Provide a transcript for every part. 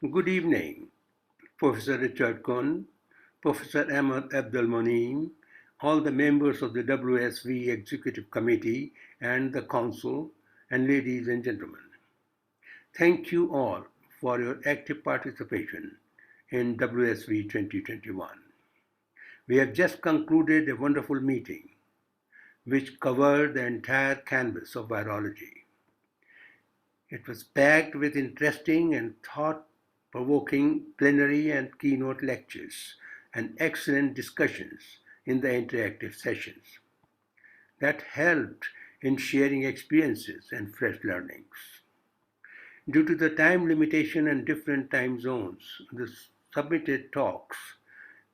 Good evening, Professor Richard Kuhn, Professor Ahmed Abdul Moneem, all the members of the WSV Executive Committee and the Council, and ladies and gentlemen. Thank you all for your active participation in WSV 2021. We have just concluded a wonderful meeting which covered the entire canvas of virology. It was packed with interesting and thought-provoking plenary and keynote lectures and excellent discussions in the interactive sessions that helped in sharing experiences and fresh learnings. Due to the time limitation and different time zones, the submitted talks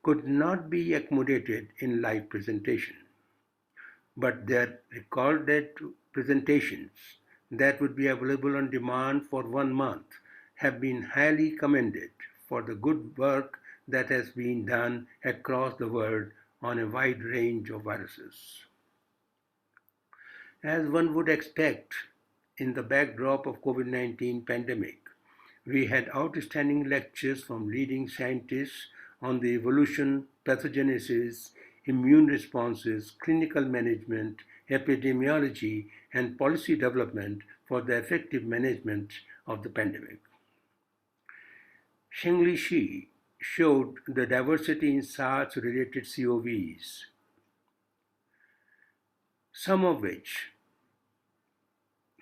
could not be accommodated in live presentation, but their recorded presentations that would be available on demand for 1 month have been highly commended for the good work that has been done across the world on a wide range of viruses. As one would expect in the backdrop of COVID-19 pandemic, we had outstanding lectures from leading scientists on the evolution, pathogenesis, immune responses, clinical management, epidemiology, and policy development for the effective management of the pandemic. Shengli Shi showed the diversity in SARS-related COVs, some of which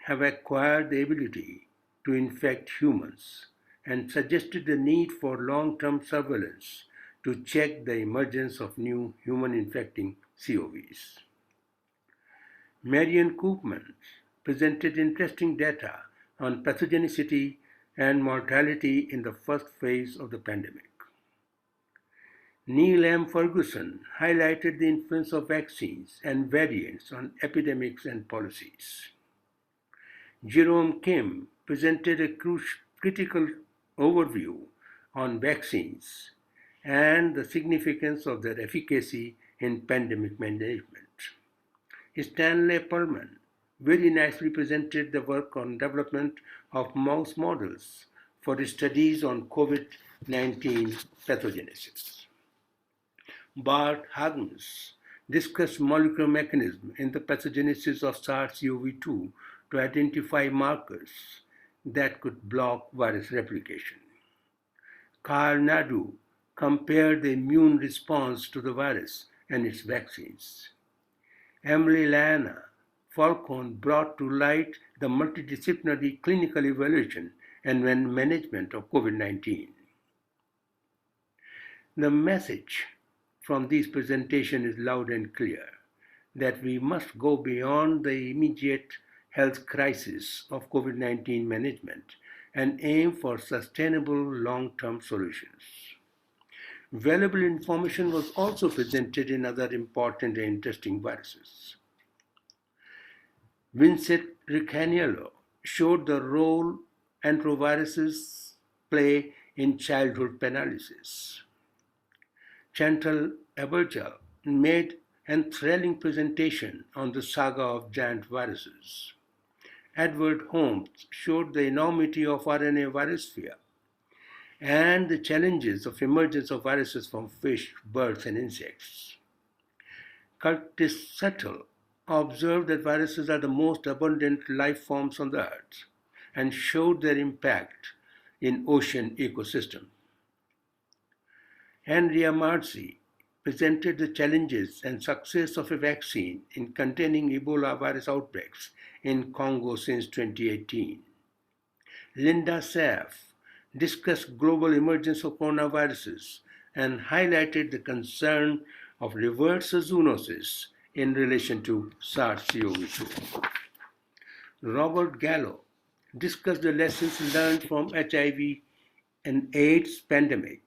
have acquired the ability to infect humans, and suggested the need for long-term surveillance to check the emergence of new human-infecting COVs. Marian Koopman presented interesting data on pathogenicity and mortality in the first phase of the pandemic. Neil M. Ferguson highlighted the influence of vaccines and variants on epidemics and policies. Jerome Kim presented a critical overview on vaccines and the significance of their efficacy in pandemic management. Stanley Perlman very nicely presented the work on development of mouse models for studies on COVID-19 pathogenesis. Bart Huggins discussed molecular mechanism in the pathogenesis of SARS-CoV-2 to identify markers that could block virus replication. Carl Nadu compared the immune response to the virus and its vaccines. Emily Lana Falcone brought to light the multidisciplinary clinical evaluation and management of COVID-19. The message from these presentations is loud and clear that we must go beyond the immediate health crisis of COVID-19 management and aim for sustainable long-term solutions. Valuable information was also presented in other important and interesting viruses. Vincent Ricaniello showed the role enteroviruses play in childhood paralysis. Chantal Abergel made an enthralling presentation on the saga of giant viruses. Edward Holmes showed the enormity of RNA virusphere and the challenges of emergence of viruses from fish, birds, and insects. Curtis Settle observed that viruses are the most abundant life forms on the earth and showed their impact in ocean ecosystems. Andrea Marzi presented the challenges and success of a vaccine in containing Ebola virus outbreaks in Congo since 2018. Linda Saff discussed global emergence of coronaviruses and highlighted the concern of reverse zoonosis in relation to SARS-CoV-2. Robert Gallo discussed the lessons learned from HIV and AIDS pandemic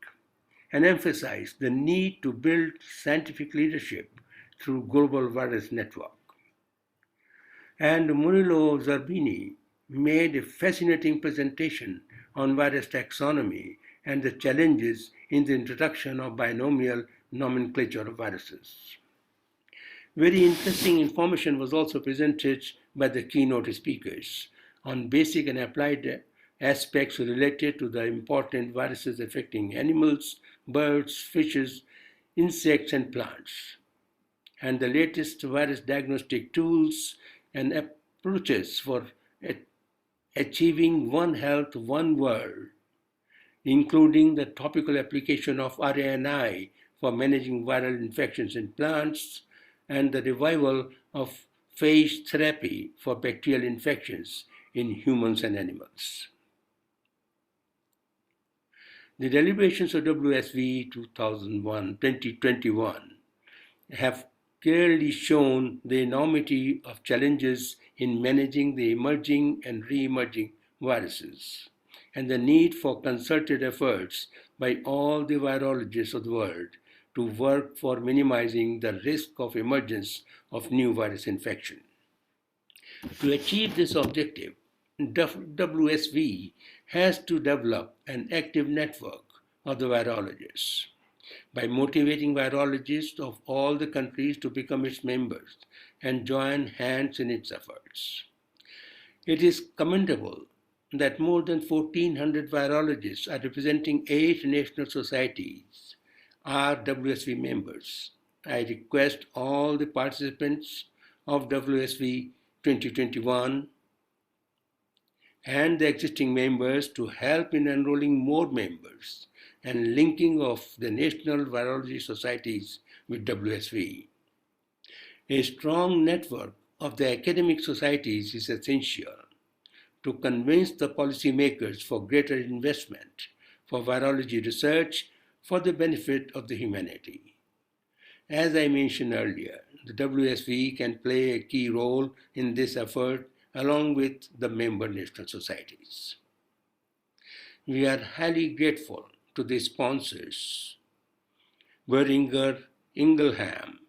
and emphasized the need to build scientific leadership through global virus network. And Murilo Zerbini made a fascinating presentation on virus taxonomy and the challenges in the introduction of binomial nomenclature of viruses. Very interesting information was also presented by the keynote speakers on basic and applied aspects related to the important viruses affecting animals, birds, fishes, insects, and plants, and the latest virus diagnostic tools and approaches for achieving One Health, One World, including the topical application of RNAi for managing viral infections in plants and the revival of phage therapy for bacterial infections in humans and animals. The deliberations of WSV 2021 have clearly shown the enormity of challenges in managing the emerging and re-emerging viruses, and the need for concerted efforts by all the virologists of the world to work for minimizing the risk of emergence of new virus infection. To achieve this objective, WSV has to develop an active network of the virologists by motivating virologists of all the countries to become its members and join hands in its efforts. It is commendable that more than 1,400 virologists are representing 8 national societies are WSV members. I request all the participants of WSV 2021 and the existing members to help in enrolling more members and linking of the national virology societies with WSV. A strong network of the academic societies is essential to convince the policymakers for greater investment for virology research for the benefit of the humanity. As I mentioned earlier, the WSV can play a key role in this effort along with the member national societies. We are highly grateful to the sponsors, Boehringer Ingelheim,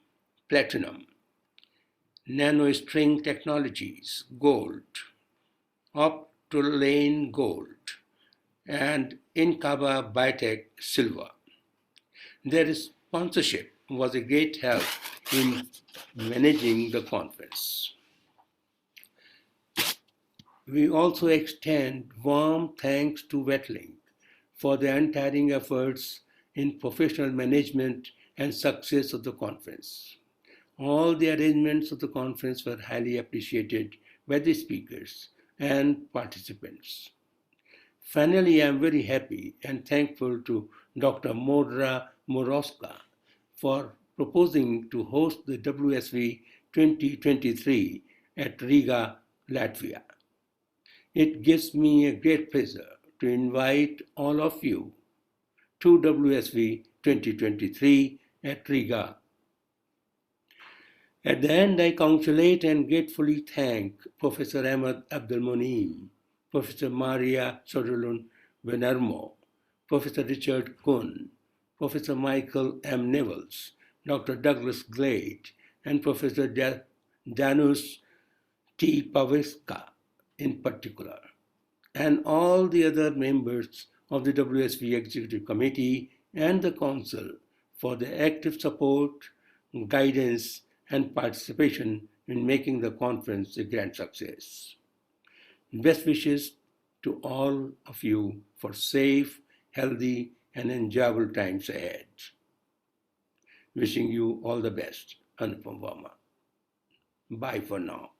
Platinum, Nanostring Technologies, Gold, Optolane Gold, and Incaba Biotech, Silver. Their sponsorship was a great help in managing the conference. We also extend warm thanks to Wetlink for their untiring efforts in professional management and success of the conference. All the arrangements of the conference were highly appreciated by the speakers and participants. Finally, I am very happy and thankful to Dr. Modra Morowska for proposing to host the WSV 2023 at Riga, Latvia. It gives me a great pleasure to invite all of you to WSV 2023 at Riga. At the end, I congratulate and gratefully thank Professor Ahmed Abdelmoneim, Professor Maria Sodolun Benermo, Professor Richard Kuhn, Professor Michael M. Nivels, Dr. Douglas Glade, and Professor Janusz T. Paweska in particular, and all the other members of the WSV Executive Committee and the Council for their active support, guidance, and participation in making the conference a grand success. Best wishes to all of you for safe, healthy, and enjoyable times ahead. Wishing you all the best. Anupam Varma. Bye for now.